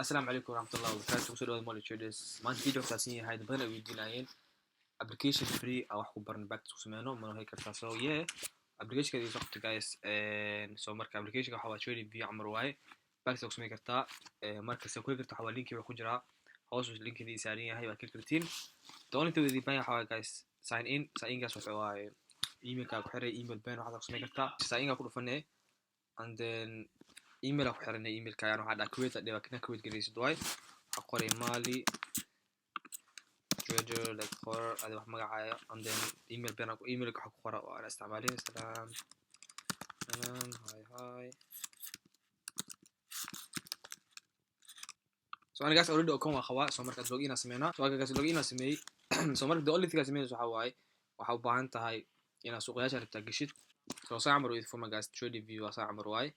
السلام عليكم ورحمة الله وبركاته. وصلوا لمولي تريدرز ما فيديو أساسية هاي بدنا ويديناين application free أو حكو برن باك تسمينه منو هيك كرتاسو application كذي صحت guys سو مركب application كحوا trading في عمر واي باك تسمي كرتا مركز سوي كرتا حوا لينك وكجرا هوس لينك دي سارية هاي باكل كرتين توني تو دي باي حوا guys sign in guys وحوا email كاك حري email بين واحد تسمي كرتا sign in كله فني and then email أو حرنا email كيانو هذا كويت ده وكنا كويت جريس دواي أقرأ مالي trader like قرر هذا واحد مقعد and then email بينك email كحق قرأ وأنا استعمالين سلام هاي so أنا قاعد already أكون أخوات so مركز login اسمينا so أنا قاعد login اسمي so مركز the only thing اسمي so حواي وحاول بانت هاي يعني سوق ياشر بتاجشيت so سأعمل ويد فما قاعد trading view سأعمل واي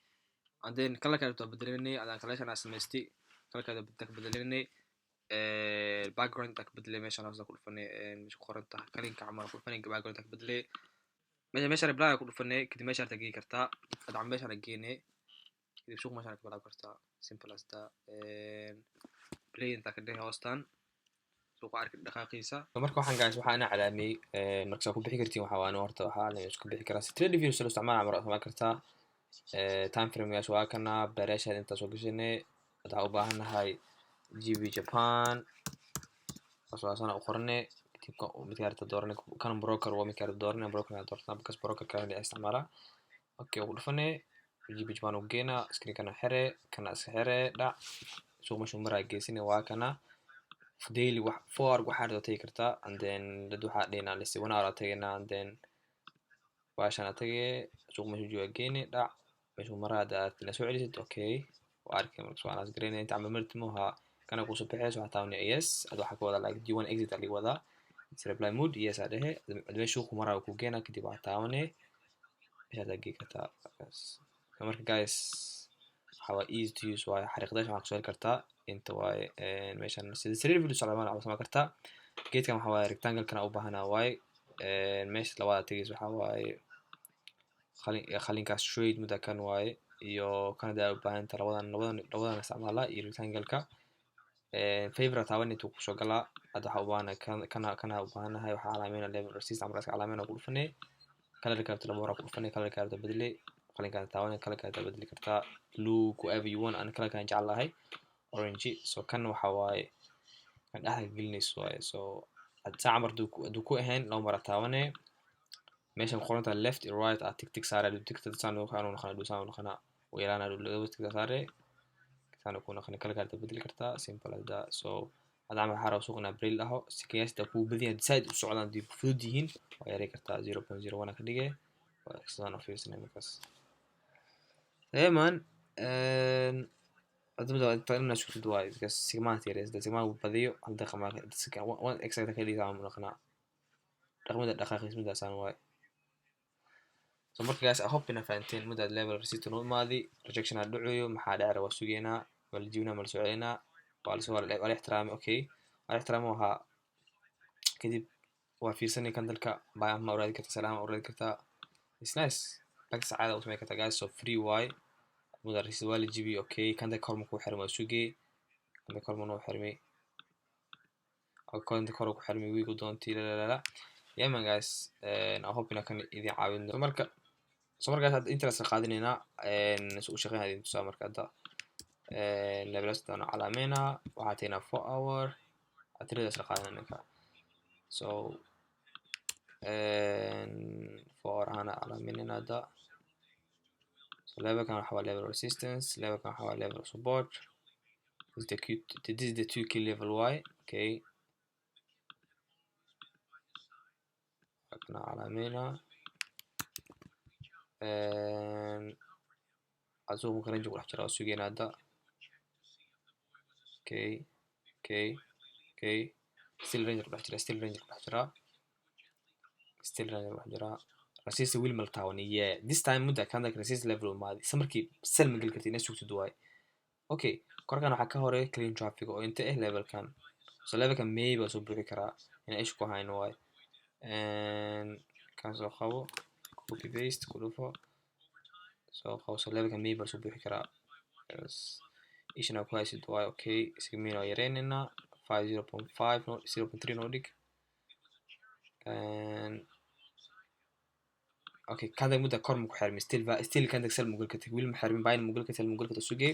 and then كلا كده تبدلني أنا كلاش أنا اسمستي كلا كده بدلني الباك جراوند تاك بدلي ماشي انا قصدي كل فني مش قرنت كلين كعمل كل فني باك جراوند تاك بدلي ماشي ربلا كل فني كدي ماشي تاجي كرتا ادعم ماشي انا جيني كدي سوق ماشي بلا كرتا سيمبل از دا بلاي انت كدي هوستان سوق عارف دقائقيسا marka waxaan gaas waxa ana calaamay marka soo ku bixi kartiin waxa waan horta waxa la isku bixi karaa trade review soo isticmaal amar ma kartaa time frame yaas waa kana beerashada inta soo gashanay waxa u baahanahay GB Japan أصلاً أخرني تبقى متعرف دورني كان بروكر ومتعرف دورني بروكر دورنا بس بروكر كان استعماله أوكي أقول فني يجيب جبان وجينا سكري كان حرة كان أسحرة لا سوق مش مرة جيسيني واكنا فديلي فور واحد تيكرتا and then لدو حدينا لسه وانا على تيجينا and then وعشان تيجي سوق مش جوا جيني لا مش مرة ده تنسوا عليت أوكي وعارف كم سؤال أسكرين أنت عم مرتموها كان أقول سبحان وحتى يس أدو حكوا ولا like do you want exit اللي وذا reply mode yes عليه أدو شوك مرة وكوجينا كدي وحتى مش هتلاقي كتا بس كمرك guys حوا easy to use واي حريق داش معك سؤال كرتا أنت واي ماشان سرير فيديو على ما عبص ما كرتا جيت كم حوا rectangle كان أوبهنا واي ماشي لو هذا تيجي وحواي خلين كاس شويد مدة كان واي iyo Canada u baahan tahay labadan isticmaala iyo rectangle-ka favorite taawani tuu kusoo galaa hadda waxa u baahanahay kana u baahanahay waxa calaameynaa level resist ama raska calaameynaa ku dhufanay color kaarta laba hore ku dhufanay color kaarta bedeli qalinka taawani color kaarta bedeli kartaa blue whoever you want ana color kaan jeclahay orange so kan waxa waaye kan dhaxal gelinayso waaye so hadda camar duu ku ahayn laba mara taawani meeshan qoranta left and right tick tick saare tick tick saan oo kaanu naqana dusaan naqana ويلانا لو تكساره كان يكون خلينا كل كارت بدل كرتا simple as that so هذا عمل حارة وسوقنا بريل له سكياس تكو بدي ديسايد السعودان دي فوديين وياري كرتا 0.0 وانا كديجة وإكسدان في سنة مكس دائما أدم تقريبا شو تدواي بس سيجمات يريز ده سيجمات بديو هل دقة ما سكا وان إكسد كذي تعمل نقنا رغم ده دقائق اسمه ده سانواي so marka guys I hope ina fahanteen mudad level receipt noo maadi rejection aan dhacayo maxaa dhacay waa sugeena wala jiwna mal sugeena waa la soo wala ixtiraam okay wala ixtiraam waxa kadib waa fiirsanay kandalka baa ma uraadi karta salaam uraadi karta it's nice bag saacada usmay karta guys so free way mudad receipt wala jibi okay kanda korma ku xirmo suge kanda korma noo xirmay kanda korma ku xirmay wiigu doontii la yeah man guys I hope ina kan idin caawin so marka markaas hadda interest qaadinayna soo shaqeyn hadii soo markaa hadda level stone calaamena waxa teena 4 hour atirada isla qaadanayna so for ana calaamena hadda so level kan waxa level resistance level kan waxa level support this is the 2 key level y okay akna calaamena أزوم ممكن نجيب واحد شراء سوقين هذا okay still ranger واحد شراء still ranger واحد شراء رئيس ويل ملتاونية this time مدة كان ذاك رئيس level ماضي سمركي سلم قل كرتين سوق تدواي okay كنا حكى هوري clean traffic أو أنت level كان so level كان maybe أصوب بكرة يعني إيش كوهاي نواي and كان سو خاو copy paste كله فوق so خلاص level كان maybe أصوب بكرة ishana ku haysid waa okay sigmeyn oo yareynayna 5 0.5 0.3 Nordic and okay kada mudda kor mu ku xirmi still kan dagsal mugul ka tag wil ma xirmin baan mugul ka tal mugul ka sugay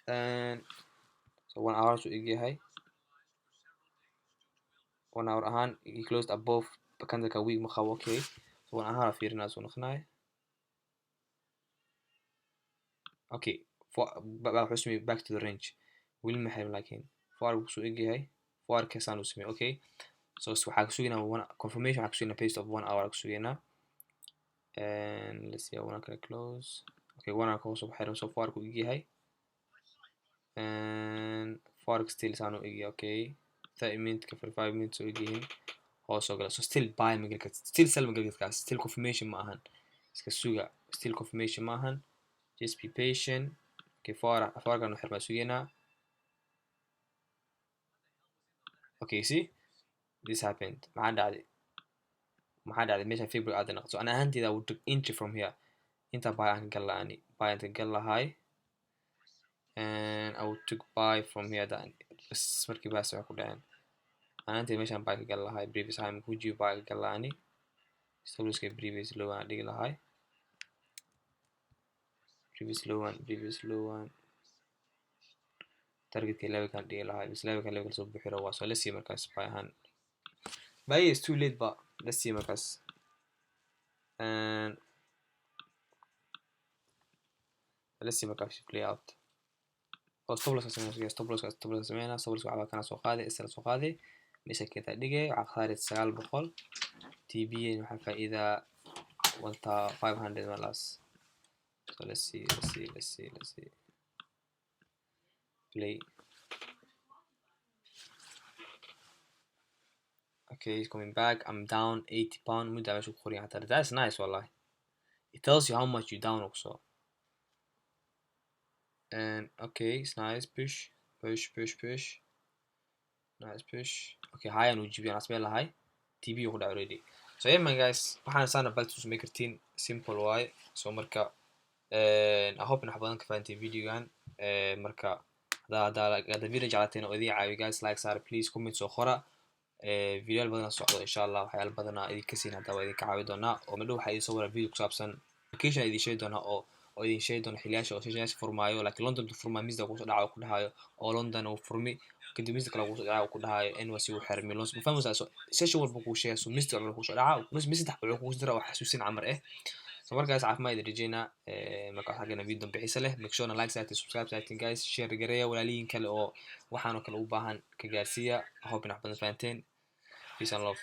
and so 1 hour so igi yahay 1 hour ahaan he closed above kan ka week ma qabo okay so 1 hour fiirina soo noqonay okay baa xusmi back to the range wil ma xirmin laakiin far so igi yahay far ka saan u samee okay so waxa ku suginaa confirmation waxa ku suginaa pace of 1 hour ku suginaa and let's see I want to close okay 1 hour ko soo baxay so far ku igi yahay and forex still saan u igi okay 30 minutes ka 45 minutes oo igi also gala so still buy magalka still sell magalka still confirmation ma ahan iska suga still confirmation ma ahan just be patient okay far kan xirma sugina okay see this happened maxaa dhacday meesha February aad noqoto ana ahaantayda would took entry from here inta buy aan galaani buy inta galahay and I would took buy from here that bas markii baa soo ku dhaceen ahaantayda meeshaan buy ka galahay previous time ku jii buy ka galaani stabiliska previous low aan dhigi lahay previous low one target level kan dhigi lahay bis level soo buuxiro waa soo la sii markaas buy ahaan buy is too late but let's see markaas and let's see markaas play out oo stop loss sameyna waxba kana soo qaaday isla soo qaaday meesha ka dhigay waxa khaarid 900 TB waxa faa'iida 1500 malas so let's see play okay he's coming back I'm down 80 pound mudda meesha ku qoran hata that's nice wallahi it tells you how much you down also and okay it's nice push nice push okay high and UGB and asmeel high TB ku dhac already so yeah man guys waxaan saana baltus make routine simple way so marka I hope in xabadan ka fahanteen videogan marka hada video jacalateen oo idin caawiyo guys like sar please comment soo qora video badan socdo insha Allah waxyaal badan idin ka siin hada waa idin ka caawi doonaa oo madhow waxa idin soo wara video ku saabsan application idin sheegi doonaa oo idin sheegi doona xiliyaasha oo shaqeeyay furmaayo laakiin London tu furmaa misda ku soo dhaco ku dhahayo oo London uu furmi kadib misda kala ku soo dhaco ku dhahayo NYC uu xirmi London fahmaysa session walba ku sheegay so misda ku soo dhaco misda wuxuu ku dira wax xasuusin camar so markaas caafimaad rajayna marka xagana video bixisa leh make sure like subscribe guys share gareeya walaalihiin kale oo waxaan oo kale u baahan ka gaarsiiya hope in wax badan fahanteen peace and love